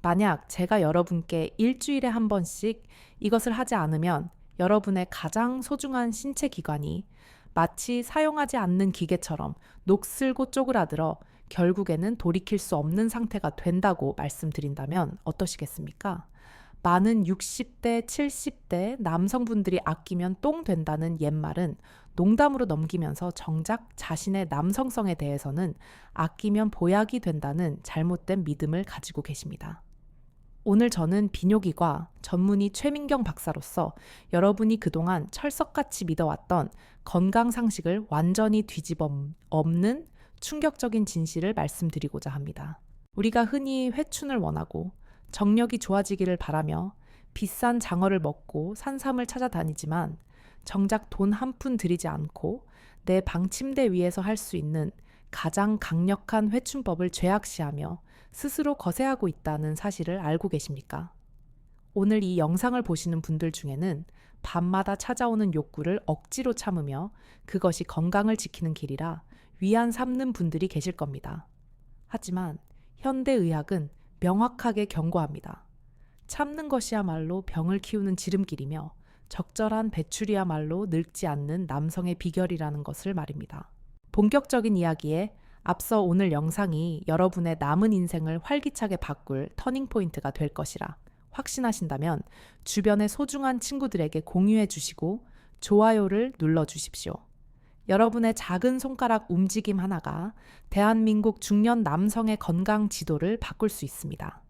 만약 제가 여러분께 일주일에 한 번씩 이것을 하지 않으면 여러분의 가장 소중한 신체 기관이 마치 사용하지 않는 기계처럼 녹슬고 쪼그라들어 결국에는 돌이킬 수 없는 상태가 된다고 말씀드린다면 어떠시겠습니까? 많은 60대, 70대 남성분들이 아끼면 똥 된다는 옛말은 농담으로 넘기면서 정작 자신의 남성성에 대해서는 아끼면 보약이 된다는 잘못된 믿음을 가지고 계십니다. 오늘 저는 비뇨기과 전문의 최민경 박사로서 여러분이 그동안 철석같이 믿어왔던 건강 상식을 완전히 뒤집어 엎는 충격적인 진실을 말씀드리고자 합니다. 우리가 흔히 회춘을 원하고 정력이 좋아지기를 바라며 비싼 장어를 먹고 산삼을 찾아다니지만 정작 돈 한 푼 들이지 않고 내 방 침대 위에서 할 수 있는 가장 강력한 회춘법을 죄악시하며 스스로 거세하고 있다는 사실을 알고 계십니까? 오늘 이 영상을 보시는 분들 중에는 밤마다 찾아오는 욕구를 억지로 참으며 그것이 건강을 지키는 길이라 위안 삼는 분들이 계실 겁니다. 하지만 현대의학은 명확하게 경고합니다. 참는 것이야말로 병을 키우는 지름길이며 적절한 배출이야말로 늙지 않는 남성의 비결이라는 것을 말입니다. 본격적인 이야기에 앞서 오늘 영상이 여러분의 남은 인생을 활기차게 바꿀 터닝포인트가 될 것이라 확신하신다면 주변의 소중한 친구들에게 공유해 주시고 좋아요를 눌러 주십시오. 여러분의 작은 손가락 움직임 하나가 대한민국 중년 남성의 건강 지도를 바꿀 수 있습니다.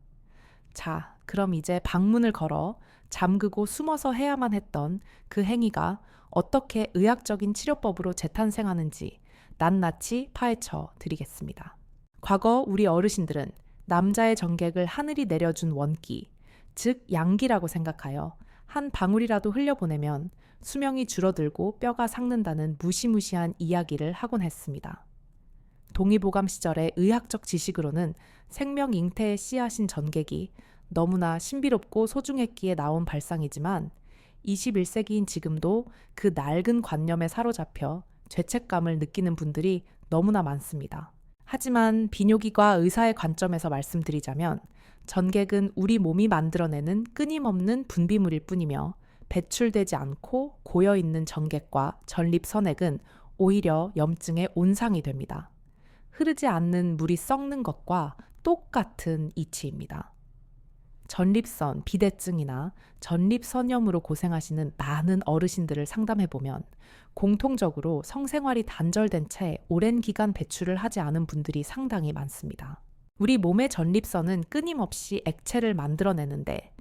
자, 그럼 이제 방문을 걸어 잠그고 숨어서 해야만 했던 그 행위가 어떻게 의학적인 치료법으로 재탄생하는지 낱낱이 파헤쳐 드리겠습니다. 과거 우리 어르신들은 남자의 정객을 하늘이 내려준 원기, 즉 양기라고 생각하여 한 방울이라도 흘려보내면 수명이 줄어들고 뼈가 삭는다는 무시무시한 이야기를 하곤 했습니다. 동의보감 시절의 의학적 지식으로는 생명 잉태의 씨앗인 전객이 너무나 신비롭고 소중했기에 나온 발상이지만 21세기인 지금도 그 낡은 관념에 사로잡혀 죄책감을 느끼는 분들이 너무나 많습니다. 하지만 비뇨기과 의사의 관점에서 말씀드리자면 전객은 우리 몸이 만들어내는 끊임없는 분비물일 뿐이며 배출되지 않고 고여있는 전객과 전립선액은 오히려 염증의 온상이 됩니다. 흐르지 않는 물이 썩는 것과 똑같은 이치입니다. 전립선, 비대증이나 전립선염으로 고생하시는 많은 어르신들을 상담해보면 공통적으로 성생활이 단절된 채 오랜 기간 배출을 하지 않은 분들이 상당히 많습니다. 우리 몸의 전립선은 끊임없이 액체를 만들어내는데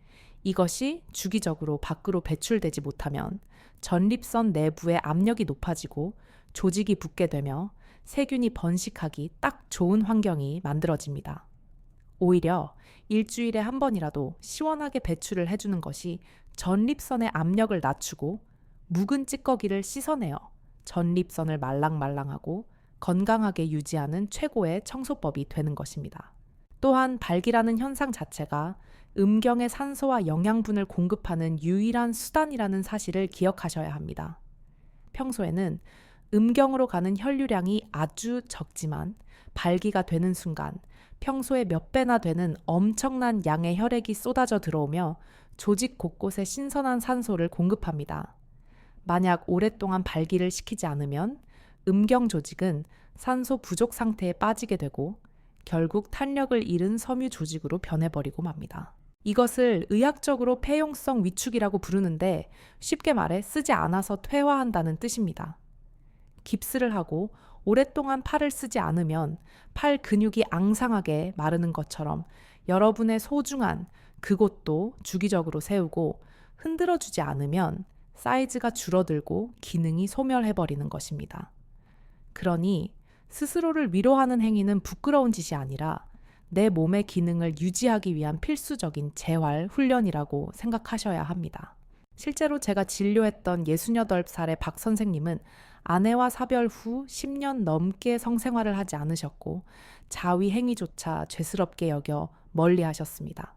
이것이 주기적으로 밖으로 배출되지 못하면 전립선 내부의 압력이 높아지고 조직이 붓게 되며 세균이 번식하기 딱 좋은 환경이 만들어집니다. 오히려 일주일에 한 번이라도 시원하게 배출을 해주는 것이 전립선의 압력을 낮추고 묵은 찌꺼기를 씻어내어 전립선을 말랑말랑하고 건강하게 유지하는 최고의 청소법이 되는 것입니다. 또한 발기라는 현상 자체가 음경의 산소와 영양분을 공급하는 유일한 수단이라는 사실을 기억하셔야 합니다. 평소에는 음경으로 가는 혈류량이 아주 적지만 발기가 되는 순간 평소에 몇 배나 되는 엄청난 양의 혈액이 쏟아져 들어오며 조직 곳곳에 신선한 산소를 공급합니다. 만약 오랫동안 발기를 시키지 않으면 음경 조직은 산소 부족 상태에 빠지게 되고 결국 탄력을 잃은 섬유 조직으로 변해버리고 맙니다. 이것을 의학적으로 폐용성 위축이라고 부르는데 쉽게 말해 쓰지 않아서 퇴화한다는 뜻입니다. 깁스를 하고 오랫동안 팔을 쓰지 않으면 팔 근육이 앙상하게 마르는 것처럼 여러분의 소중한 그곳도 주기적으로 세우고 흔들어주지 않으면 사이즈가 줄어들고 기능이 소멸해버리는 것입니다. 그러니 스스로를 위로하는 행위는 부끄러운 짓이 아니라 내 몸의 기능을 유지하기 위한 필수적인 재활 훈련이라고 생각하셔야 합니다. 실제로 제가 진료했던 68살의 박 선생님은 아내와 사별 후 10년 넘게 성생활을 하지 않으셨고 자위 행위조차 죄스럽게 여겨 멀리 하셨습니다.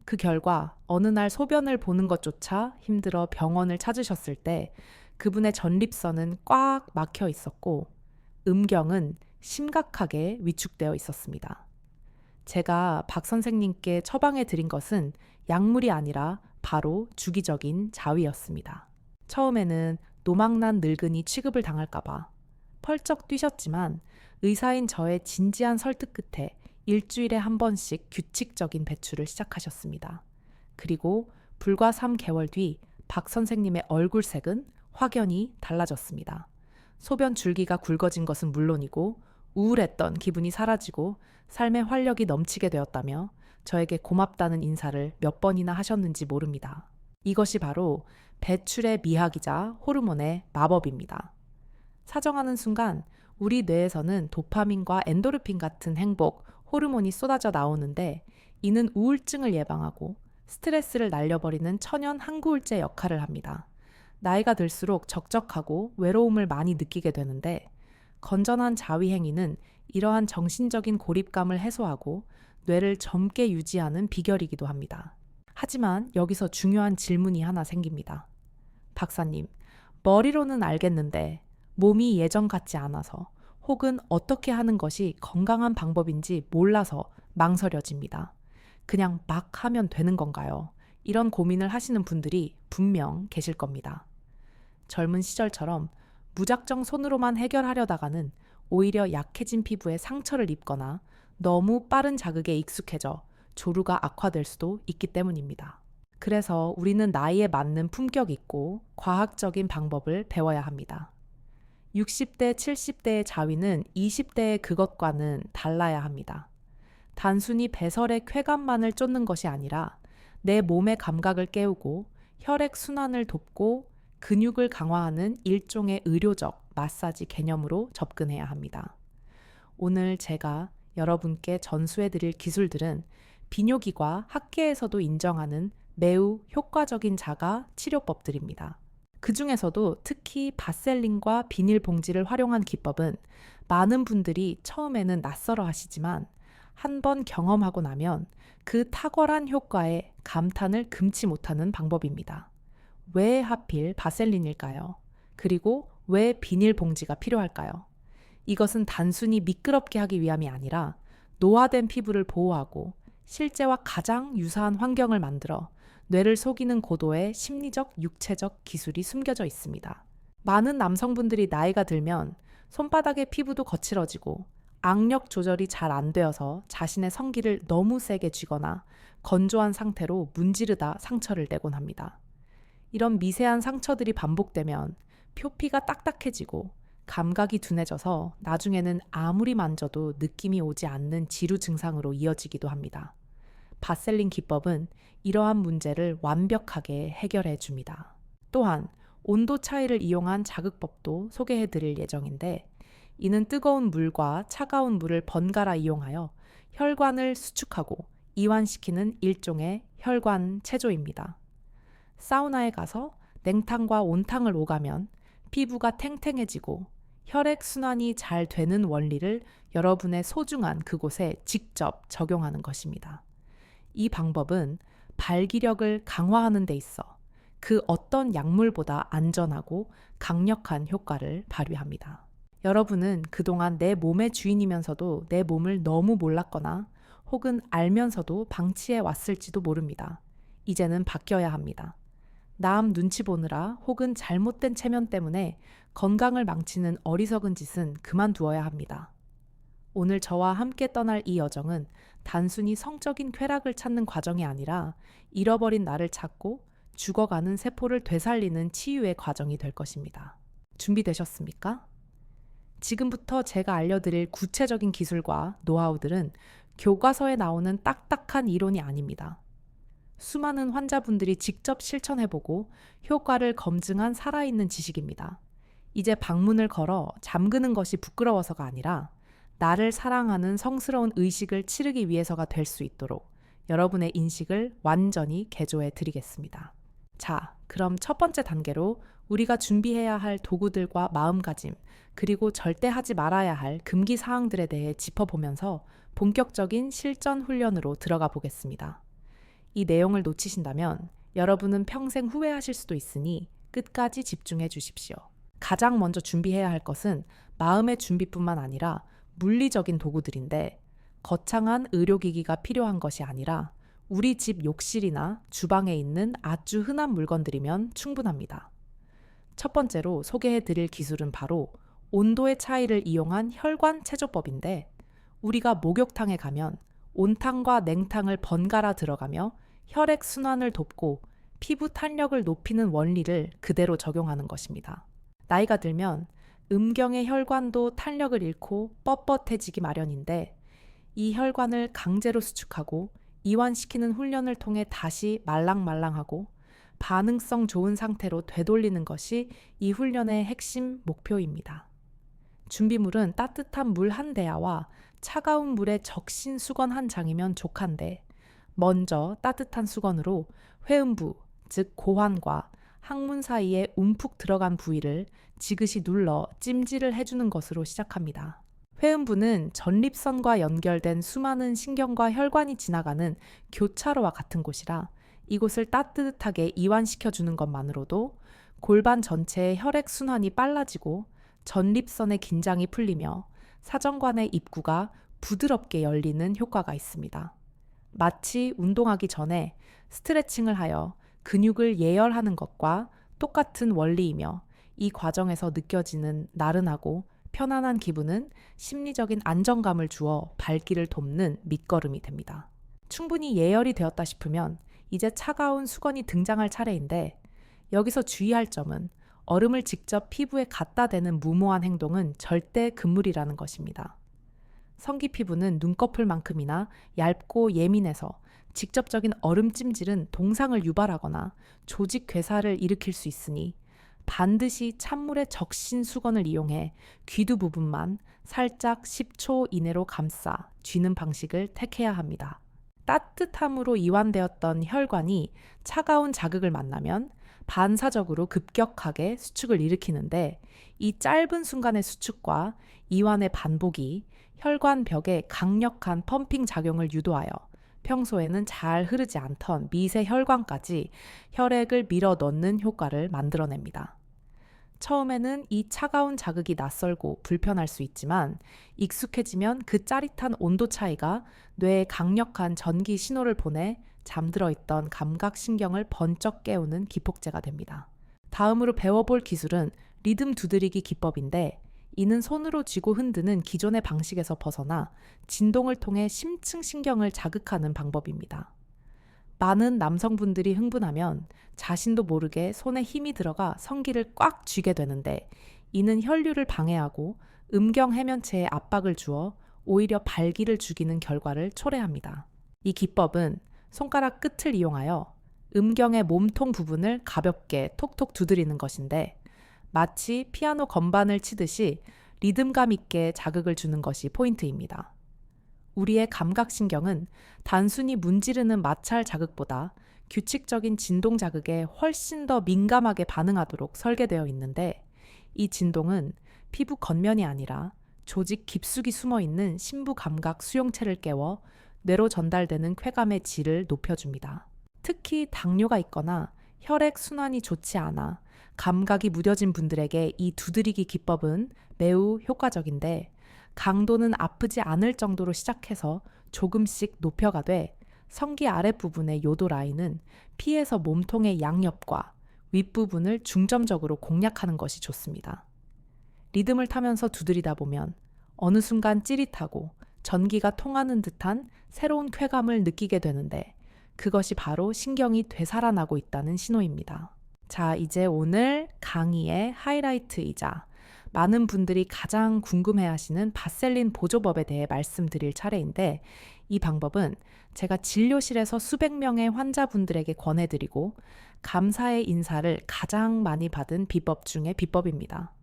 그 결과 어느 날 소변을 보는 것조차 힘들어 병원을 찾으셨을 때 그분의 전립선은 꽉 막혀 있었고 음경은 심각하게 위축되어 있었습니다. 제가 박 선생님께 처방해 드린 것은 약물이 아니라 바로 주기적인 자위였습니다. 처음에는 노망난 늙은이 취급을 당할까봐 펄쩍 뛰셨지만 의사인 저의 진지한 설득 끝에 일주일에 한 번씩 규칙적인 배출을 시작하셨습니다. 그리고 불과 3개월 뒤 박 선생님의 얼굴색은 확연히 달라졌습니다. 소변 줄기가 굵어진 것은 물론이고 우울했던 기분이 사라지고 삶의 활력이 넘치게 되었다며 저에게 고맙다는 인사를 몇 번이나 하셨는지 모릅니다. 이것이 바로 배출의 미학이자 호르몬의 마법입니다. 사정하는 순간 우리 뇌에서는 도파민과 엔도르핀 같은 행복, 호르몬이 쏟아져 나오는데 이는 우울증을 예방하고 스트레스를 날려버리는 천연 항구울제 역할을 합니다. 나이가 들수록 적적하고 외로움을 많이 느끼게 되는데 건전한 자위 행위는 이러한 정신적인 고립감을 해소하고 뇌를 젊게 유지하는 비결이기도 합니다. 하지만 여기서 중요한 질문이 하나 생깁니다. 박사님, 머리로는 알겠는데 몸이 예전 같지 않아서 혹은 어떻게 하는 것이 건강한 방법인지 몰라서 망설여집니다. 그냥 막 하면 되는 건가요? 이런 고민을 하시는 분들이 분명 계실 겁니다. 젊은 시절처럼 무작정 손으로만 해결하려다가는 오히려 약해진 피부에 상처를 입거나 너무 빠른 자극에 익숙해져 조루가 악화될 수도 있기 때문입니다. 그래서 우리는 나이에 맞는 품격 있고 과학적인 방법을 배워야 합니다. 60대, 70대의 자위는 20대의 그것과는 달라야 합니다. 단순히 배설의 쾌감만을 쫓는 것이 아니라 내 몸의 감각을 깨우고 혈액 순환을 돕고 근육을 강화하는 일종의 의료적 마사지 개념으로 접근해야 합니다. 오늘 제가 여러분께 전수해드릴 기술들은 비뇨기과 학계에서도 인정하는 매우 효과적인 자가 치료법들입니다. 그 중에서도 특히 바셀린과 비닐봉지를 활용한 기법은 많은 분들이 처음에는 낯설어 하시지만 한 번 경험하고 나면 그 탁월한 효과에 감탄을 금치 못하는 방법입니다. 왜 하필 바셀린일까요? 그리고 왜 비닐봉지가 필요할까요? 이것은 단순히 미끄럽게 하기 위함이 아니라 노화된 피부를 보호하고 실제와 가장 유사한 환경을 만들어 뇌를 속이는 고도의 심리적, 육체적 기술이 숨겨져 있습니다. 많은 남성분들이 나이가 들면 손바닥의 피부도 거칠어지고 악력 조절이 잘 안 되어서 자신의 성기를 너무 세게 쥐거나 건조한 상태로 문지르다 상처를 내곤 합니다. 이런 미세한 상처들이 반복되면 표피가 딱딱해지고 감각이 둔해져서 나중에는 아무리 만져도 느낌이 오지 않는 지루 증상으로 이어지기도 합니다. 바셀린 기법은 이러한 문제를 완벽하게 해결해 줍니다. 또한 온도 차이를 이용한 자극법도 소개해 드릴 예정인데 이는 뜨거운 물과 차가운 물을 번갈아 이용하여 혈관을 수축하고 이완시키는 일종의 혈관 체조입니다. 사우나에 가서 냉탕과 온탕을 오가면 피부가 탱탱해지고 혈액 순환이 잘 되는 원리를 여러분의 소중한 그곳에 직접 적용하는 것입니다. 이 방법은 발기력을 강화하는 데 있어 그 어떤 약물보다 안전하고 강력한 효과를 발휘합니다. 여러분은 그동안 내 몸의 주인이면서도 내 몸을 너무 몰랐거나 혹은 알면서도 방치해 왔을지도 모릅니다. 이제는 바뀌어야 합니다. 남 눈치 보느라 혹은 잘못된 체면 때문에 건강을 망치는 어리석은 짓은 그만두어야 합니다. 오늘 저와 함께 떠날 이 여정은 단순히 성적인 쾌락을 찾는 과정이 아니라 잃어버린 나를 찾고 죽어가는 세포를 되살리는 치유의 과정이 될 것입니다. 준비되셨습니까? 지금부터 제가 알려드릴 구체적인 기술과 노하우들은 교과서에 나오는 딱딱한 이론이 아닙니다. 수많은 환자분들이 직접 실천해보고 효과를 검증한 살아있는 지식입니다. 이제 방문을 걸어 잠그는 것이 부끄러워서가 아니라 나를 사랑하는 성스러운 의식을 치르기 위해서가 될 수 있도록 여러분의 인식을 완전히 개조해 드리겠습니다. 자, 그럼 첫 번째 단계로 우리가 준비해야 할 도구들과 마음가짐, 그리고 절대 하지 말아야 할 금기 사항들에 대해 짚어보면서 본격적인 실전 훈련으로 들어가 보겠습니다. 이 내용을 놓치신다면 여러분은 평생 후회하실 수도 있으니 끝까지 집중해 주십시오. 가장 먼저 준비해야 할 것은 마음의 준비뿐만 아니라 물리적인 도구들인데 거창한 의료기기가 필요한 것이 아니라 우리 집 욕실이나 주방에 있는 아주 흔한 물건들이면 충분합니다. 첫 번째로 소개해 드릴 기술은 바로 온도의 차이를 이용한 혈관 체조법인데, 우리가 목욕탕에 가면 온탕과 냉탕을 번갈아 들어가며 혈액 순환을 돕고 피부 탄력을 높이는 원리를 그대로 적용하는 것입니다. 나이가 들면 음경의 혈관도 탄력을 잃고 뻣뻣해지기 마련인데, 이 혈관을 강제로 수축하고 이완시키는 훈련을 통해 다시 말랑말랑하고 반응성 좋은 상태로 되돌리는 것이 이 훈련의 핵심 목표입니다. 준비물은 따뜻한 물 한 대야와 차가운 물에 적신 수건 한 장이면 족한데, 먼저 따뜻한 수건으로 회음부, 즉 고환과 항문 사이에 움푹 들어간 부위를 지그시 눌러 찜질을 해주는 것으로 시작합니다. 회음부는 전립선과 연결된 수많은 신경과 혈관이 지나가는 교차로와 같은 곳이라 이곳을 따뜻하게 이완시켜주는 것만으로도 골반 전체의 혈액 순환이 빨라지고 전립선의 긴장이 풀리며 사정관의 입구가 부드럽게 열리는 효과가 있습니다. 마치 운동하기 전에 스트레칭을 하여 근육을 예열하는 것과 똑같은 원리이며, 이 과정에서 느껴지는 나른하고 편안한 기분은 심리적인 안정감을 주어 발길을 돕는 밑거름이 됩니다. 충분히 예열이 되었다 싶으면 이제 차가운 수건이 등장할 차례인데, 여기서 주의할 점은 얼음을 직접 피부에 갖다 대는 무모한 행동은 절대 금물이라는 것입니다. 성기 피부는 눈꺼풀만큼이나 얇고 예민해서 직접적인 얼음 찜질은 동상을 유발하거나 조직 괴사를 일으킬 수 있으니 반드시 찬물에 적신 수건을 이용해 귀두 부분만 살짝 10초 이내로 감싸 쥐는 방식을 택해야 합니다. 따뜻함으로 이완되었던 혈관이 차가운 자극을 만나면 반사적으로 급격하게 수축을 일으키는데, 이 짧은 순간의 수축과 이완의 반복이 혈관 벽에 강력한 펌핑 작용을 유도하여 평소에는 잘 흐르지 않던 미세 혈관까지 혈액을 밀어 넣는 효과를 만들어냅니다. 처음에는 이 차가운 자극이 낯설고 불편할 수 있지만, 익숙해지면 그 짜릿한 온도 차이가 뇌에 강력한 전기 신호를 보내 잠들어 있던 감각신경을 번쩍 깨우는 기폭제가 됩니다. 다음으로 배워볼 기술은 리듬 두드리기 기법인데, 이는 손으로 쥐고 흔드는 기존의 방식에서 벗어나 진동을 통해 심층 신경을 자극하는 방법입니다. 많은 남성분들이 흥분하면 자신도 모르게 손에 힘이 들어가 성기를 꽉 쥐게 되는데, 이는 혈류를 방해하고 음경 해면체에 압박을 주어 오히려 발기를 죽이는 결과를 초래합니다. 이 기법은 손가락 끝을 이용하여 음경의 몸통 부분을 가볍게 톡톡 두드리는 것인데, 마치 피아노 건반을 치듯이 리듬감 있게 자극을 주는 것이 포인트입니다. 우리의 감각신경은 단순히 문지르는 마찰 자극보다 규칙적인 진동 자극에 훨씬 더 민감하게 반응하도록 설계되어 있는데, 이 진동은 피부 겉면이 아니라 조직 깊숙이 숨어있는 심부 감각 수용체를 깨워 뇌로 전달되는 쾌감의 질을 높여줍니다. 특히 당뇨가 있거나 혈액 순환이 좋지 않아 감각이 무뎌진 분들에게 이 두드리기 기법은 매우 효과적인데, 강도는 아프지 않을 정도로 시작해서 조금씩 높여가되 성기 아랫부분의 요도 라인은 피에서 몸통의 양옆과 윗부분을 중점적으로 공략하는 것이 좋습니다. 리듬을 타면서 두드리다 보면 어느 순간 찌릿하고 전기가 통하는 듯한 새로운 쾌감을 느끼게 되는데, 그것이 바로 신경이 되살아나고 있다는 신호입니다. 자, 이제 오늘 강의의 하이라이트이자 많은 분들이 가장 궁금해하시는 바셀린 보조법에 대해 말씀드릴 차례인데, 이 방법은 제가 진료실에서 수백 명의 환자분들에게 권해드리고 감사의 인사를 가장 많이 받은 비법 중에 비법입니다.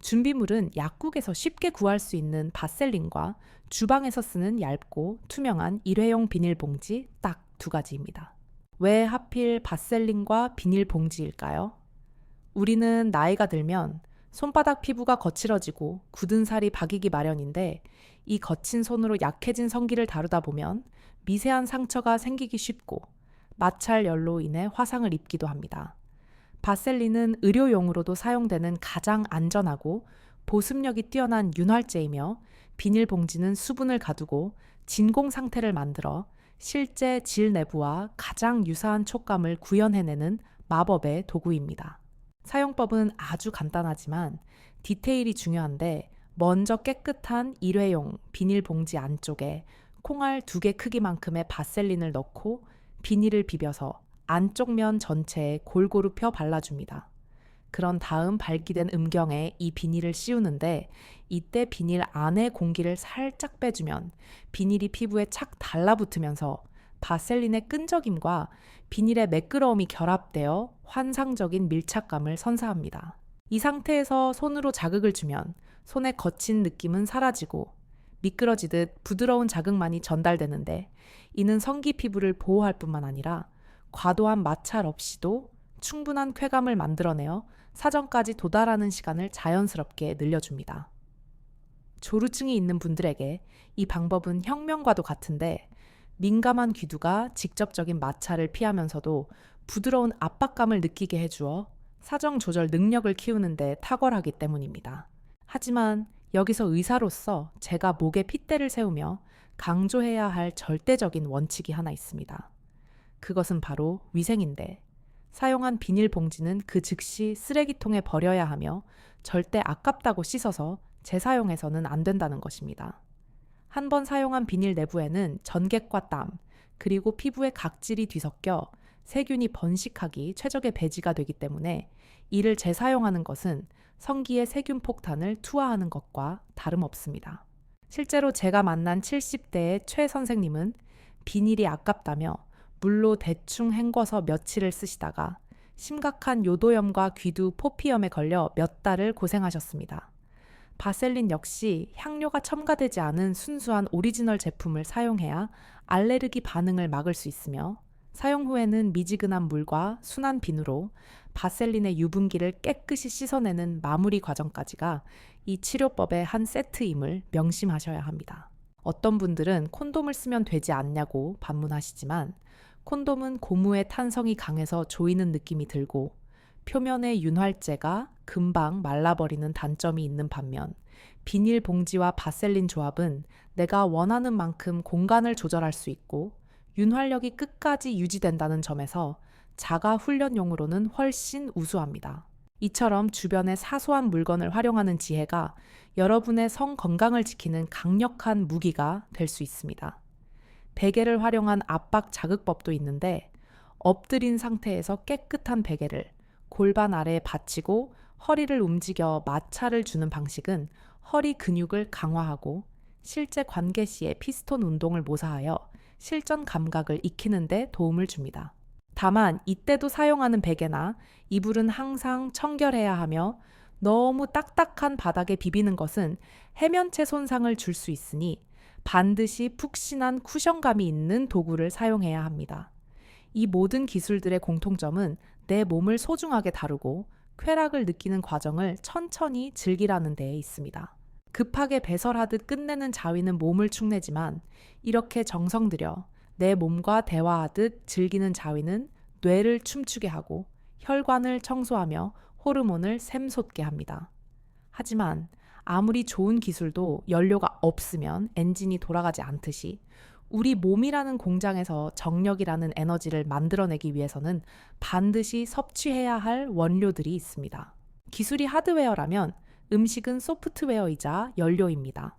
준비물은 약국에서 쉽게 구할 수 있는 바셀린과 주방에서 쓰는 얇고 투명한 일회용 비닐봉지 딱 2가지입니다. 왜 하필 바셀린과 비닐봉지일까요? 우리는 나이가 들면 손바닥 피부가 거칠어지고 굳은 살이 박이기 마련인데, 이 거친 손으로 약해진 성기를 다루다 보면 미세한 상처가 생기기 쉽고 마찰열로 인해 화상을 입기도 합니다. 바셀린은 의료용으로도 사용되는 가장 안전하고 보습력이 뛰어난 윤활제이며 비닐봉지는 수분을 가두고 진공 상태를 만들어 실제 질 내부와 가장 유사한 촉감을 구현해내는 마법의 도구입니다. 사용법은 아주 간단하지만 디테일이 중요한데, 먼저 깨끗한 일회용 비닐봉지 안쪽에 콩알 2개 크기만큼의 바셀린을 넣고 비닐을 비벼서 안쪽 면 전체에 골고루 펴 발라줍니다. 그런 다음 발기된 음경에 이 비닐을 씌우는데, 이때 비닐 안에 공기를 살짝 빼주면 비닐이 피부에 착 달라붙으면서 바셀린의 끈적임과 비닐의 매끄러움이 결합되어 환상적인 밀착감을 선사합니다. 이 상태에서 손으로 자극을 주면 손의 거친 느낌은 사라지고 미끄러지듯 부드러운 자극만이 전달되는데, 이는 성기 피부를 보호할 뿐만 아니라 과도한 마찰 없이도 충분한 쾌감을 만들어내어 사정까지 도달하는 시간을 자연스럽게 늘려줍니다. 조루증이 있는 분들에게 이 방법은 혁명과도 같은데, 민감한 귀두가 직접적인 마찰을 피하면서도 부드러운 압박감을 느끼게 해주어 사정 조절 능력을 키우는데 탁월하기 때문입니다. 하지만 여기서 의사로서 제가 목에 핏대를 세우며 강조해야 할 절대적인 원칙이 하나 있습니다. 그것은 바로 위생인데, 사용한 비닐봉지는 그 즉시 쓰레기통에 버려야 하며 절대 아깝다고 씻어서 재사용해서는 안 된다는 것입니다. 한 번 사용한 비닐 내부에는 전객과 땀, 그리고 피부의 각질이 뒤섞여 세균이 번식하기 최적의 배지가 되기 때문에 이를 재사용하는 것은 성기의 세균 폭탄을 투하하는 것과 다름없습니다. 실제로 제가 만난 70대의 최 선생님은 비닐이 아깝다며 물로 대충 헹궈서 며칠을 쓰시다가 심각한 요도염과 귀두 포피염에 걸려 몇 달을 고생하셨습니다. 바셀린 역시 향료가 첨가되지 않은 순수한 오리지널 제품을 사용해야 알레르기 반응을 막을 수 있으며, 사용 후에는 미지근한 물과 순한 비누로 바셀린의 유분기를 깨끗이 씻어내는 마무리 과정까지가 이 치료법의 한 세트임을 명심하셔야 합니다. 어떤 분들은 콘돔을 쓰면 되지 않냐고 반문하시지만, 콘돔은 고무의 탄성이 강해서 조이는 느낌이 들고 표면의 윤활제가 금방 말라버리는 단점이 있는 반면, 비닐 봉지와 바셀린 조합은 내가 원하는 만큼 공간을 조절할 수 있고 윤활력이 끝까지 유지된다는 점에서 자가 훈련용으로는 훨씬 우수합니다. 이처럼 주변의 사소한 물건을 활용하는 지혜가 여러분의 성 건강을 지키는 강력한 무기가 될 수 있습니다. 베개를 활용한 압박 자극법도 있는데, 엎드린 상태에서 깨끗한 베개를 골반 아래에 받치고 허리를 움직여 마찰을 주는 방식은 허리 근육을 강화하고 실제 관계 시에 피스톤 운동을 모사하여 실전 감각을 익히는 데 도움을 줍니다. 다만 이때도 사용하는 베개나 이불은 항상 청결해야 하며, 너무 딱딱한 바닥에 비비는 것은 해면체 손상을 줄 수 있으니 반드시 푹신한 쿠션감이 있는 도구를 사용해야 합니다. 이 모든 기술들의 공통점은 내 몸을 소중하게 다루고 쾌락을 느끼는 과정을 천천히 즐기라는 데에 있습니다. 급하게 배설하듯 끝내는 자위는 몸을 축내지만, 이렇게 정성 들여 내 몸과 대화하듯 즐기는 자위는 뇌를 춤추게 하고 혈관을 청소하며 호르몬을 샘솟게 합니다. 하지만 아무리 좋은 기술도 연료가 없으면 엔진이 돌아가지 않듯이, 우리 몸이라는 공장에서 정력이라는 에너지를 만들어내기 위해서는 반드시 섭취해야 할 원료들이 있습니다. 기술이 하드웨어라면 음식은 소프트웨어이자 연료입니다.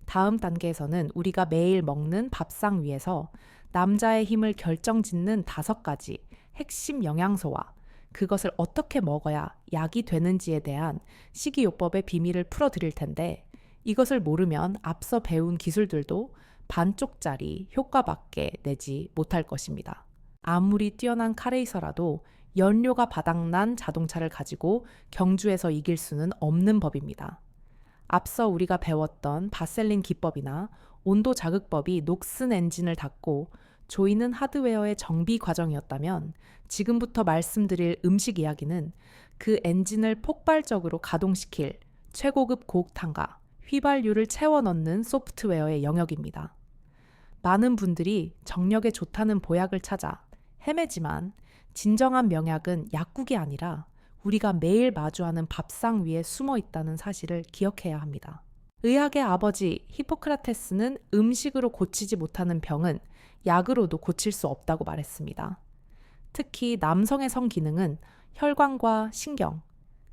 다음 단계에서는 우리가 매일 먹는 밥상 위에서 남자의 힘을 결정짓는 5가지 핵심 영양소와 그것을 어떻게 먹어야 약이 되는지에 대한 식이요법의 비밀을 풀어드릴 텐데, 이것을 모르면 앞서 배운 기술들도 반쪽짜리 효과밖에 내지 못할 것입니다. 아무리 뛰어난 카레이서라도 연료가 바닥난 자동차를 가지고 경주에서 이길 수는 없는 법입니다. 앞서 우리가 배웠던 바셀린 기법이나 온도 자극법이 녹슨 엔진을 닫고 조이는 하드웨어의 정비 과정이었다면, 지금부터 말씀드릴 음식 이야기는 그 엔진을 폭발적으로 가동시킬 최고급 고옥탄과 휘발유를 채워 넣는 소프트웨어의 영역입니다. 많은 분들이 정력에 좋다는 보약을 찾아 헤매지만, 진정한 명약은 약국이 아니라 우리가 매일 마주하는 밥상 위에 숨어 있다는 사실을 기억해야 합니다. 의학의 아버지 히포크라테스는 음식으로 고치지 못하는 병은 약으로도 고칠 수 없다고 말했습니다. 특히 남성의 성기능은 혈관과 신경,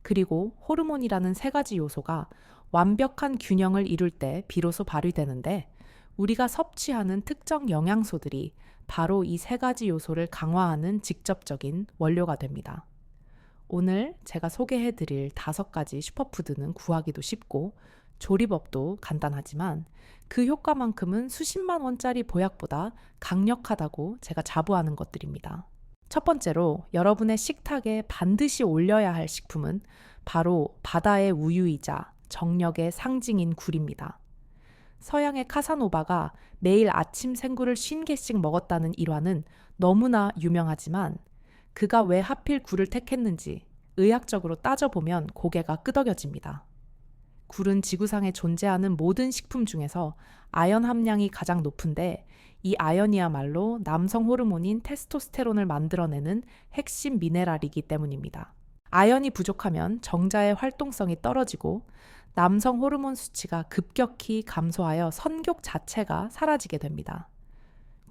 그리고 호르몬이라는 세 가지 요소가 완벽한 균형을 이룰 때 비로소 발휘되는데, 우리가 섭취하는 특정 영양소들이 바로 이 세 가지 요소를 강화하는 직접적인 원료가 됩니다. 오늘 제가 소개해드릴 5가지 슈퍼푸드는 구하기도 쉽고 조리법도 간단하지만 그 효과만큼은 수십만 원짜리 보약보다 강력하다고 제가 자부하는 것들입니다. 첫 번째로 여러분의 식탁에 반드시 올려야 할 식품은 바로 바다의 우유이자 정력의 상징인 굴입니다. 서양의 카사노바가 매일 아침 생굴을 50개씩 먹었다는 일화는 너무나 유명하지만 그가 왜 하필 굴을 택했는지 의학적으로 따져보면 고개가 끄덕여집니다. 굴은 지구상에 존재하는 모든 식품 중에서 아연 함량이 가장 높은데, 이 아연이야말로 남성 호르몬인 테스토스테론을 만들어내는 핵심 미네랄이기 때문입니다. 아연이 부족하면 정자의 활동성이 떨어지고 남성 호르몬 수치가 급격히 감소하여 선교 자체가 사라지게 됩니다.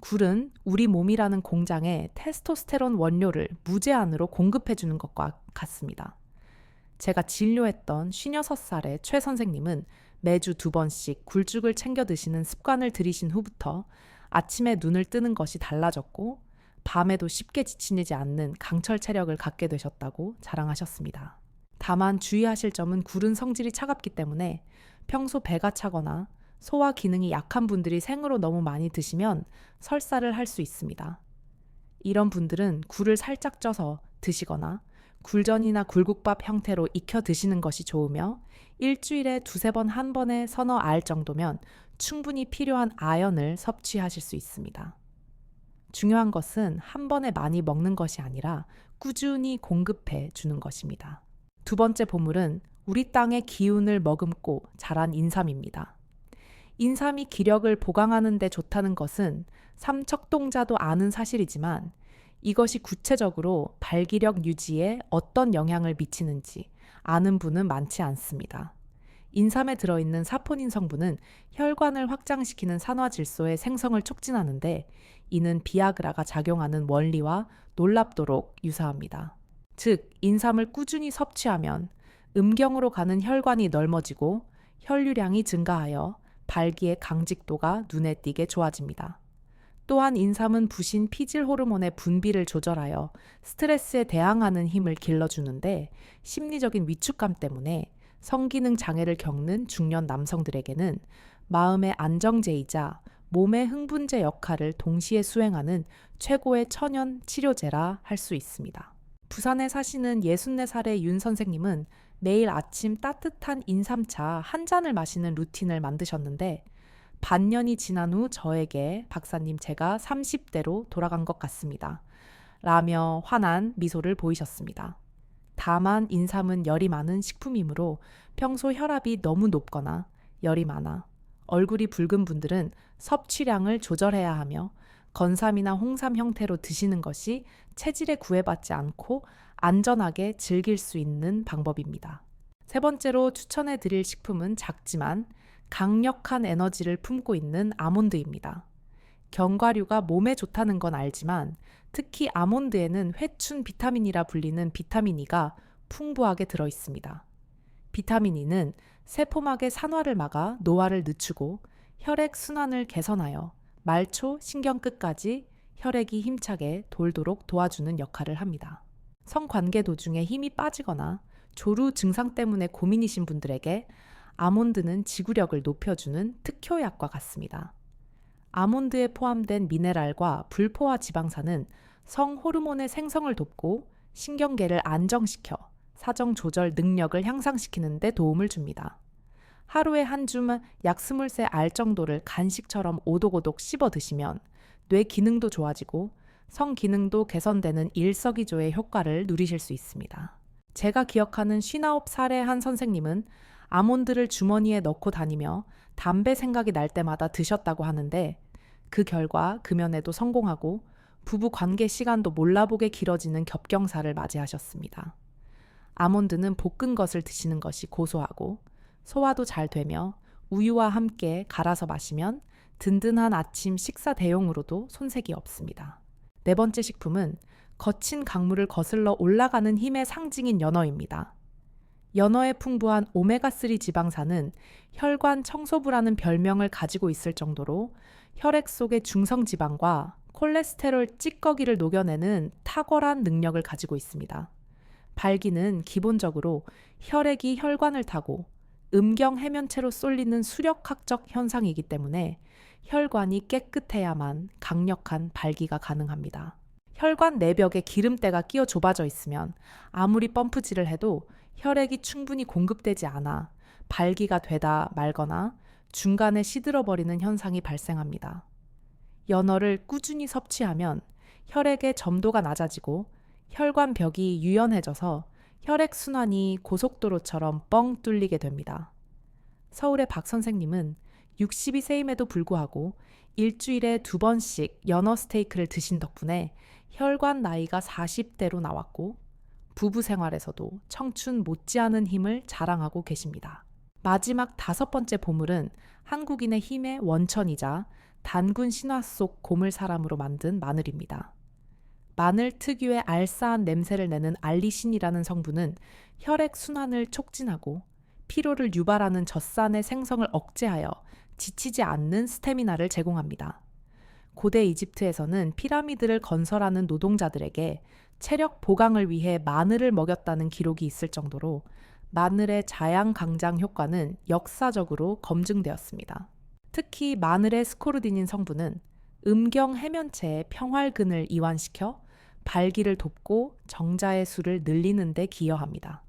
굴은 우리 몸이라는 공장에 테스토스테론 원료를 무제한으로 공급해주는 것과 같습니다. 제가 진료했던 56살의 최 선생님은 매주 2번씩 굴죽을 챙겨 드시는 습관을 들이신 후부터 아침에 눈을 뜨는 것이 달라졌고 밤에도 쉽게 지치지 않는 강철 체력을 갖게 되셨다고 자랑하셨습니다. 다만 주의하실 점은 굴은 성질이 차갑기 때문에 평소 배가 차거나 소화 기능이 약한 분들이 생으로 너무 많이 드시면 설사를 할 수 있습니다. 이런 분들은 굴을 살짝 쪄서 드시거나 굴전이나 굴국밥 형태로 익혀 드시는 것이 좋으며, 일주일에 2~3번 한 번에 서너 알 정도면 충분히 필요한 아연을 섭취하실 수 있습니다. 중요한 것은 한 번에 많이 먹는 것이 아니라 꾸준히 공급해 주는 것입니다. 두 번째 보물은 우리 땅의 기운을 머금고 자란 인삼입니다. 인삼이 기력을 보강하는 데 좋다는 것은 삼척동자도 아는 사실이지만 이것이 구체적으로 발기력 유지에 어떤 영향을 미치는지 아는 분은 많지 않습니다. 인삼에 들어있는 사포닌 성분은 혈관을 확장시키는 산화질소의 생성을 촉진하는데, 이는 비아그라가 작용하는 원리와 놀랍도록 유사합니다. 즉, 인삼을 꾸준히 섭취하면 음경으로 가는 혈관이 넓어지고 혈류량이 증가하여 발기의 강직도가 눈에 띄게 좋아집니다. 또한 인삼은 부신 피질 호르몬의 분비를 조절하여 스트레스에 대항하는 힘을 길러주는데, 심리적인 위축감 때문에 성기능 장애를 겪는 중년 남성들에게는 마음의 안정제이자 몸의 흥분제 역할을 동시에 수행하는 최고의 천연 치료제라 할 수 있습니다. 부산에 사시는 64살의 윤 선생님은 매일 아침 따뜻한 인삼차 한 잔을 마시는 루틴을 만드셨는데, 반년이 지난 후 저에게 박사님 제가 30대로 돌아간 것 같습니다 라며 환한 미소를 보이셨습니다. 다만 인삼은 열이 많은 식품이므로 평소 혈압이 너무 높거나 열이 많아 얼굴이 붉은 분들은 섭취량을 조절해야 하며 건삼이나 홍삼 형태로 드시는 것이 체질에 구애받지 않고 안전하게 즐길 수 있는 방법입니다. 세 번째로 추천해 드릴 식품은 작지만 강력한 에너지를 품고 있는 아몬드입니다. 견과류가 몸에 좋다는 건 알지만 특히 아몬드에는 회춘 비타민이라 불리는 비타민 E가 풍부하게 들어 있습니다. 비타민 E는 세포막의 산화를 막아 노화를 늦추고 혈액 순환을 개선하여 말초, 신경끝까지 혈액이 힘차게 돌도록 도와주는 역할을 합니다. 성관계 도중에 힘이 빠지거나 조루 증상 때문에 고민이신 분들에게 아몬드는 지구력을 높여주는 특효약과 같습니다. 아몬드에 포함된 미네랄과 불포화 지방산은 성호르몬의 생성을 돕고 신경계를 안정시켜 사정 조절 능력을 향상시키는 데 도움을 줍니다. 하루에 한 줌 약 23알 정도를 간식처럼 오독오독 씹어 드시면 뇌 기능도 좋아지고 성 기능도 개선되는 일석이조의 효과를 누리실 수 있습니다. 제가 기억하는 59살의 한 선생님은 아몬드를 주머니에 넣고 다니며 담배 생각이 날 때마다 드셨다고 하는데, 그 결과 금연에도 성공하고 부부 관계 시간도 몰라보게 길어지는 겹경사를 맞이하셨습니다. 아몬드는 볶은 것을 드시는 것이 고소하고 소화도 잘 되며 우유와 함께 갈아서 마시면 든든한 아침 식사 대용으로도 손색이 없습니다. 네 번째 식품은 거친 강물을 거슬러 올라가는 힘의 상징인 연어입니다. 연어에 풍부한 오메가3 지방산은 혈관 청소부라는 별명을 가지고 있을 정도로 혈액 속의 중성지방과 콜레스테롤 찌꺼기를 녹여내는 탁월한 능력을 가지고 있습니다. 발기는 기본적으로 혈액이 혈관을 타고 음경 해면체로 쏠리는 수력학적 현상이기 때문에 혈관이 깨끗해야만 강력한 발기가 가능합니다. 혈관 내벽에 기름때가 끼어 좁아져 있으면 아무리 펌프질을 해도 혈액이 충분히 공급되지 않아 발기가 되다 말거나 중간에 시들어버리는 현상이 발생합니다. 연어를 꾸준히 섭취하면 혈액의 점도가 낮아지고 혈관벽이 유연해져서 혈액순환이 고속도로처럼 뻥 뚫리게 됩니다. 서울의 박 선생님은 62세임에도 불구하고 일주일에 2번씩 연어 스테이크를 드신 덕분에 혈관 나이가 40대로 나왔고 부부 생활에서도 청춘 못지않은 힘을 자랑하고 계십니다. 마지막 5번째 보물은 한국인의 힘의 원천이자 단군 신화 속 고물 사람으로 만든 마늘입니다. 마늘 특유의 알싸한 냄새를 내는 알리신이라는 성분은 혈액 순환을 촉진하고 피로를 유발하는 젖산의 생성을 억제하여 지치지 않는 스태미나를 제공합니다. 고대 이집트에서는 피라미드를 건설하는 노동자들에게 체력 보강을 위해 마늘을 먹였다는 기록이 있을 정도로 마늘의 자양강장 효과는 역사적으로 검증되었습니다. 특히 마늘의 스코르디닌 성분은 음경 해면체의 평활근을 이완시켜 발기를 돕고 정자의 수를 늘리는 데 기여합니다.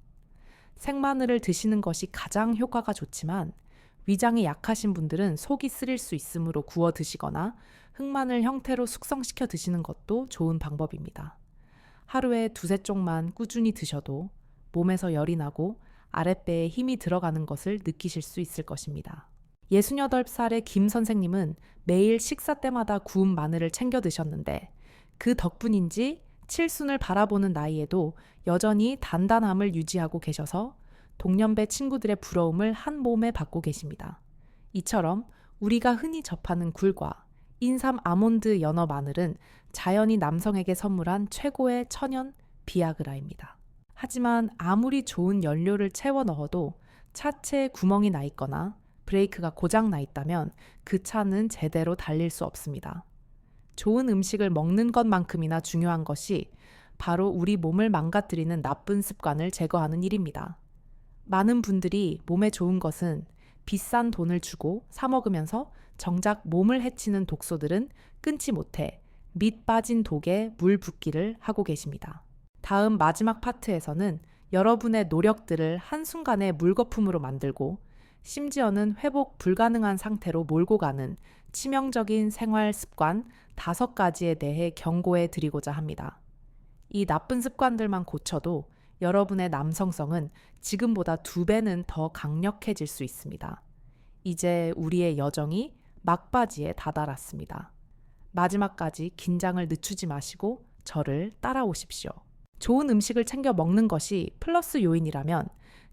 생마늘을 드시는 것이 가장 효과가 좋지만 위장이 약하신 분들은 속이 쓰릴 수 있으므로 구워 드시거나 흑마늘 형태로 숙성시켜 드시는 것도 좋은 방법입니다. 하루에 2-3쪽만 꾸준히 드셔도 몸에서 열이 나고 아랫배에 힘이 들어가는 것을 느끼실 수 있을 것입니다. 68살의 김 선생님은 매일 식사 때마다 구운 마늘을 챙겨 드셨는데 그 덕분인지 칠순을 바라보는 나이에도 여전히 단단함을 유지하고 계셔서 동년배 친구들의 부러움을 한 몸에 받고 계십니다. 이처럼 우리가 흔히 접하는 굴과 인삼 아몬드 연어 마늘은 자연이 남성에게 선물한 최고의 천연 비아그라입니다. 하지만 아무리 좋은 연료를 채워 넣어도 차체에 구멍이 나 있거나 브레이크가 고장 나 있다면 그 차는 제대로 달릴 수 없습니다. 좋은 음식을 먹는 것만큼이나 중요한 것이 바로 우리 몸을 망가뜨리는 나쁜 습관을 제거하는 일입니다. 많은 분들이 몸에 좋은 것은 비싼 돈을 주고 사 먹으면서 정작 몸을 해치는 독소들은 끊지 못해 밑 빠진 독에 물 붓기를 하고 계십니다. 다음 마지막 파트에서는 여러분의 노력들을 한순간에 물거품으로 만들고 심지어는 회복 불가능한 상태로 몰고 가는 치명적인 생활 습관 5가지에 대해 경고해 드리고자 합니다. 이 나쁜 습관들만 고쳐도 여러분의 남성성은 지금보다 2배는 더 강력해질 수 있습니다. 이제 우리의 여정이 막바지에 다다랐습니다. 마지막까지 긴장을 늦추지 마시고 저를 따라오십시오. 좋은 음식을 챙겨 먹는 것이 플러스 요인이라면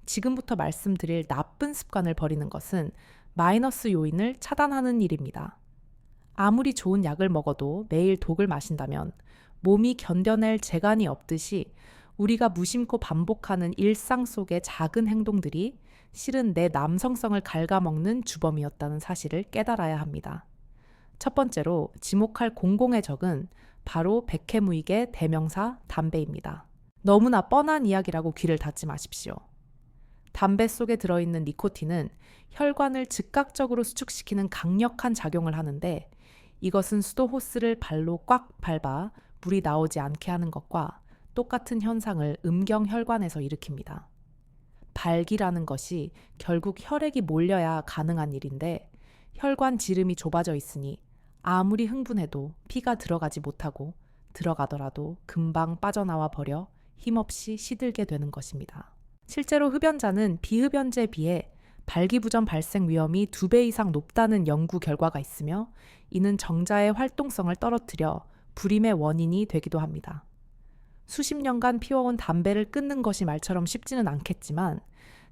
지금부터 말씀드릴 나쁜 습관을 버리는 것은 마이너스 요인을 차단하는 일입니다. 아무리 좋은 약을 먹어도 매일 독을 마신다면 몸이 견뎌낼 재간이 없듯이 우리가 무심코 반복하는 일상 속의 작은 행동들이 실은 내 남성성을 갉아먹는 주범이었다는 사실을 깨달아야 합니다. 첫 번째로 지목할 공공의 적은 바로 백해무익의 대명사 담배입니다. 너무나 뻔한 이야기라고 귀를 닫지 마십시오. 담배 속에 들어있는 니코틴은 혈관을 즉각적으로 수축시키는 강력한 작용을 하는데 이것은 수도 호스를 발로 꽉 밟아 물이 나오지 않게 하는 것과 똑같은 현상을 음경혈관에서 일으킵니다. 발기라는 것이 결국 혈액이 몰려야 가능한 일인데 혈관 지름이 좁아져 있으니 아무리 흥분해도 피가 들어가지 못하고 들어가더라도 금방 빠져나와 버려 힘없이 시들게 되는 것입니다. 실제로 흡연자는 비흡연자에 비해 발기부전 발생 위험이 2배 이상 높다는 연구 결과가 있으며 이는 정자의 활동성을 떨어뜨려 불임의 원인이 되기도 합니다. 수십 년간 피워온 담배를 끊는 것이 말처럼 쉽지는 않겠지만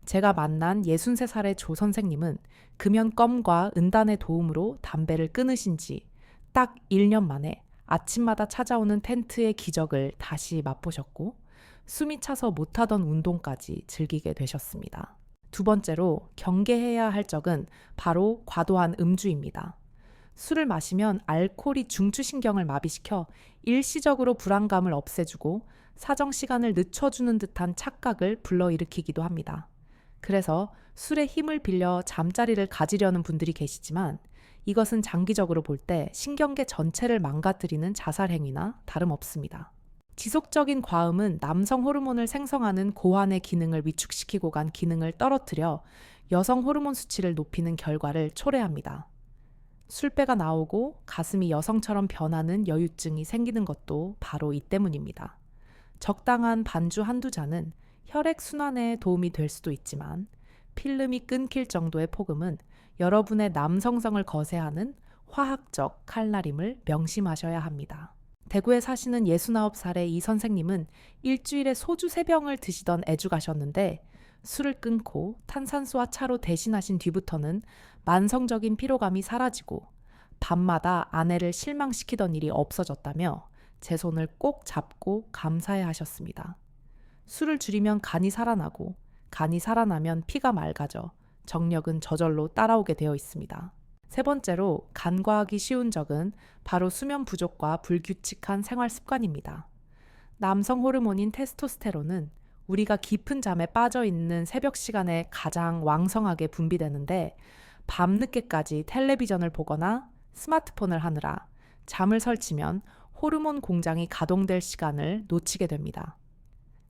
제가 만난 63살의 조 선생님은 금연껌과 은단의 도움으로 담배를 끊으신 지 딱 1년 만에 아침마다 찾아오는 텐트의 기적을 다시 맛보셨고 숨이 차서 못하던 운동까지 즐기게 되셨습니다. 두 번째로 경계해야 할 적은 바로 과도한 음주입니다. 술을 마시면 알코올이 중추신경을 마비시켜 일시적으로 불안감을 없애주고 사정 시간을 늦춰주는 듯한 착각을 불러일으키기도 합니다. 그래서 술의 힘을 빌려 잠자리를 가지려는 분들이 계시지만 이것은 장기적으로 볼 때 신경계 전체를 망가뜨리는 자살 행위나 다름없습니다. 지속적인 과음은 남성 호르몬을 생성하는 고환의 기능을 위축시키고 간 기능을 떨어뜨려 여성 호르몬 수치를 높이는 결과를 초래합니다. 술배가 나오고 가슴이 여성처럼 변하는 여유증이 생기는 것도 바로 이 때문입니다. 적당한 반주 한두 잔은 혈액순환에 도움이 될 수도 있지만 필름이 끊길 정도의 폭음은 여러분의 남성성을 거세하는 화학적 칼날임을 명심하셔야 합니다. 대구에 사시는 69살의 이 선생님은 일주일에 소주 3병을 드시던 애주가셨는데 술을 끊고 탄산수와 차로 대신하신 뒤부터는 만성적인 피로감이 사라지고 밤마다 아내를 실망시키던 일이 없어졌다며 제 손을 꼭 잡고 감사해 하셨습니다. 술을 줄이면 간이 살아나고 간이 살아나면 피가 맑아져 정력은 저절로 따라오게 되어 있습니다. 세 번째로 간과하기 쉬운 적은 바로 수면 부족과 불규칙한 생활 습관입니다. 남성 호르몬인 테스토스테론은 우리가 깊은 잠에 빠져 있는 새벽 시간에 가장 왕성하게 분비되는데 밤늦게까지 텔레비전을 보거나 스마트폰을 하느라 잠을 설치면 호르몬 공장이 가동될 시간을 놓치게 됩니다.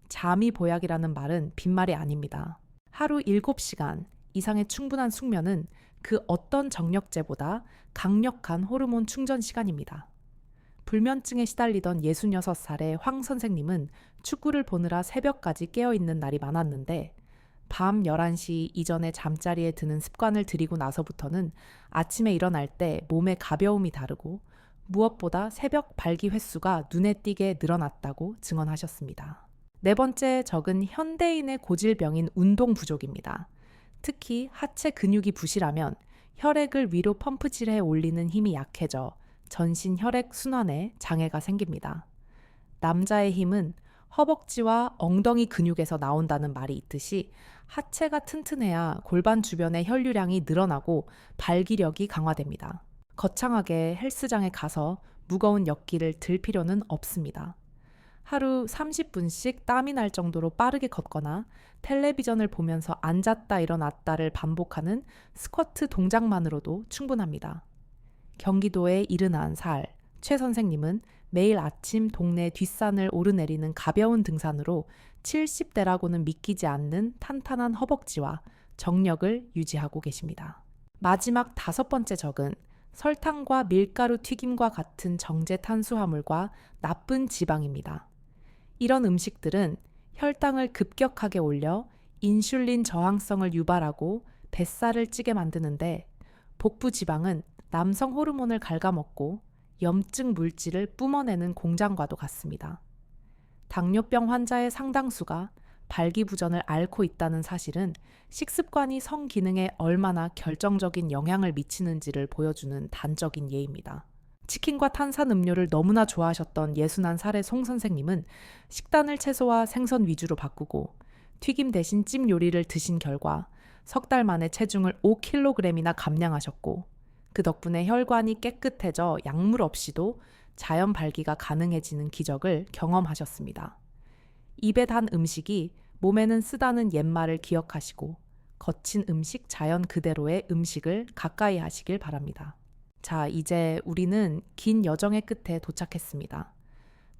잠이 보약이라는 말은 빈말이 아닙니다. 하루 7시간 이상의 충분한 숙면은 그 어떤 정력제보다 강력한 호르몬 충전 시간입니다. 불면증에 시달리던 66살의 황 선생님은 축구를 보느라 새벽까지 깨어있는 날이 많았는데 밤 11시 이전에 잠자리에 드는 습관을 들이고 나서부터는 아침에 일어날 때 몸의 가벼움이 다르고 무엇보다 새벽 발기 횟수가 눈에 띄게 늘어났다고 증언하셨습니다. 네 번째 적은 현대인의 고질병인 운동 부족입니다. 특히 하체 근육이 부실하면 혈액을 위로 펌프질해 올리는 힘이 약해져 전신 혈액 순환에 장애가 생깁니다. 남자의 힘은 허벅지와 엉덩이 근육에서 나온다는 말이 있듯이 하체가 튼튼해야 골반 주변의 혈류량이 늘어나고 발기력이 강화됩니다. 거창하게 헬스장에 가서 무거운 역기를 들 필요는 없습니다. 하루 30분씩 땀이 날 정도로 빠르게 걷거나 텔레비전을 보면서 앉았다 일어났다를 반복하는 스쿼트 동작만으로도 충분합니다. 경기도의 71살 최 선생님은 매일 아침 동네 뒷산을 오르내리는 가벼운 등산으로 70대라고는 믿기지 않는 탄탄한 허벅지와 정력을 유지하고 계십니다. 마지막 5번째 적은 설탕과 밀가루 튀김과 같은 정제 탄수화물과 나쁜 지방입니다. 이런 음식들은 혈당을 급격하게 올려 인슐린 저항성을 유발하고 뱃살을 찌게 만드는데 복부 지방은 남성 호르몬을 갉아먹고 염증 물질을 뿜어내는 공장과도 같습니다. 당뇨병 환자의 상당수가 발기부전을 앓고 있다는 사실은 식습관이 성기능에 얼마나 결정적인 영향을 미치는지를 보여주는 단적인 예입니다. 치킨과 탄산음료를 너무나 좋아하셨던 61살의 송 선생님은 식단을 채소와 생선 위주로 바꾸고 튀김 대신 찜 요리를 드신 결과 석 달 만에 체중을 5kg이나 감량하셨고 그 덕분에 혈관이 깨끗해져 약물 없이도 자연 발기가 가능해지는 기적을 경험하셨습니다. 입에 단 음식이 몸에는 쓰다는 옛말을 기억하시고 거친 음식 자연 그대로의 음식을 가까이 하시길 바랍니다. 자, 이제 우리는 긴 여정의 끝에 도착했습니다.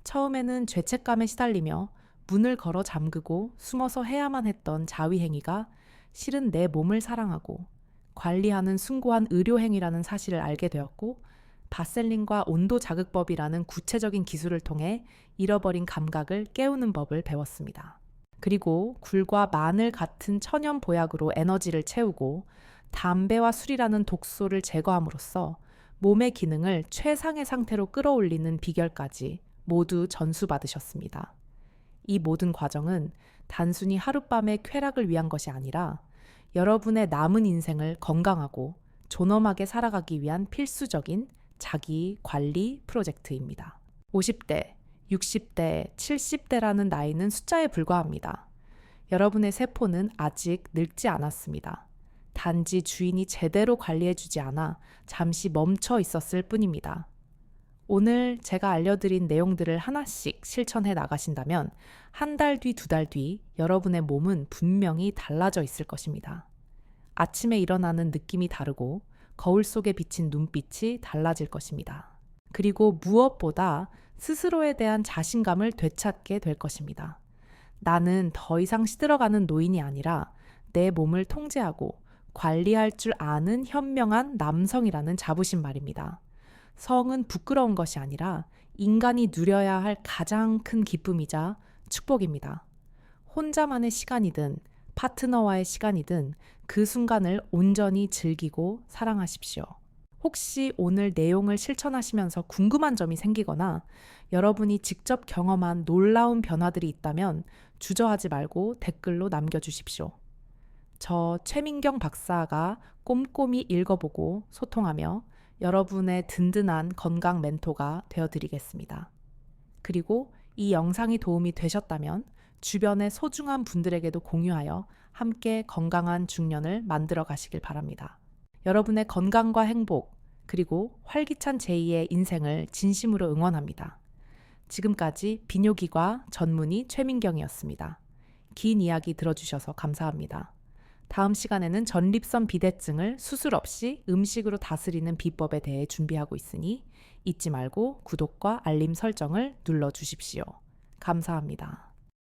처음에는 죄책감에 시달리며 문을 걸어 잠그고 숨어서 해야만 했던 자위행위가 실은 내 몸을 사랑하고 관리하는 숭고한 의료행위라는 사실을 알게 되었고 바셀린과 온도 자극법이라는 구체적인 기술을 통해 잃어버린 감각을 깨우는 법을 배웠습니다. 그리고 굴과 마늘 같은 천연 보약으로 에너지를 채우고 담배와 술이라는 독소를 제거함으로써 몸의 기능을 최상의 상태로 끌어올리는 비결까지 모두 전수받으셨습니다. 이 모든 과정은 단순히 하룻밤의 쾌락을 위한 것이 아니라 여러분의 남은 인생을 건강하고 존엄하게 살아가기 위한 필수적인 자기 관리 프로젝트입니다. 50대, 60대, 70대라는 나이는 숫자에 불과합니다. 여러분의 세포는 아직 늙지 않았습니다. 단지 주인이 제대로 관리해주지 않아 잠시 멈춰 있었을 뿐입니다. 오늘 제가 알려드린 내용들을 하나씩 실천해 나가신다면 한 달 뒤, 두 달 뒤 여러분의 몸은 분명히 달라져 있을 것입니다. 아침에 일어나는 느낌이 다르고 거울 속에 비친 눈빛이 달라질 것입니다. 그리고 무엇보다 스스로에 대한 자신감을 되찾게 될 것입니다. 나는 더 이상 시들어가는 노인이 아니라 내 몸을 통제하고 관리할 줄 아는 현명한 남성이라는 자부심 말입니다. 성은 부끄러운 것이 아니라 인간이 누려야 할 가장 큰 기쁨이자 축복입니다. 혼자만의 시간이든 파트너와의 시간이든 그 순간을 온전히 즐기고 사랑하십시오. 혹시 오늘 내용을 실천하시면서 궁금한 점이 생기거나 여러분이 직접 경험한 놀라운 변화들이 있다면 주저하지 말고 댓글로 남겨주십시오. 저 최민경 박사가 꼼꼼히 읽어보고 소통하며 여러분의 든든한 건강 멘토가 되어드리겠습니다. 그리고 이 영상이 도움이 되셨다면 주변의 소중한 분들에게도 공유하여 함께 건강한 중년을 만들어 가시길 바랍니다. 여러분의 건강과 행복, 그리고 활기찬 제2의 인생을 진심으로 응원합니다. 지금까지 비뇨기과 전문의 최민경이었습니다. 긴 이야기 들어주셔서 감사합니다. 다음 시간에는 전립선 비대증을 수술 없이 음식으로 다스리는 비법에 대해 준비하고 있으니 잊지 말고 구독과 알림 설정을 눌러주십시오. 감사합니다.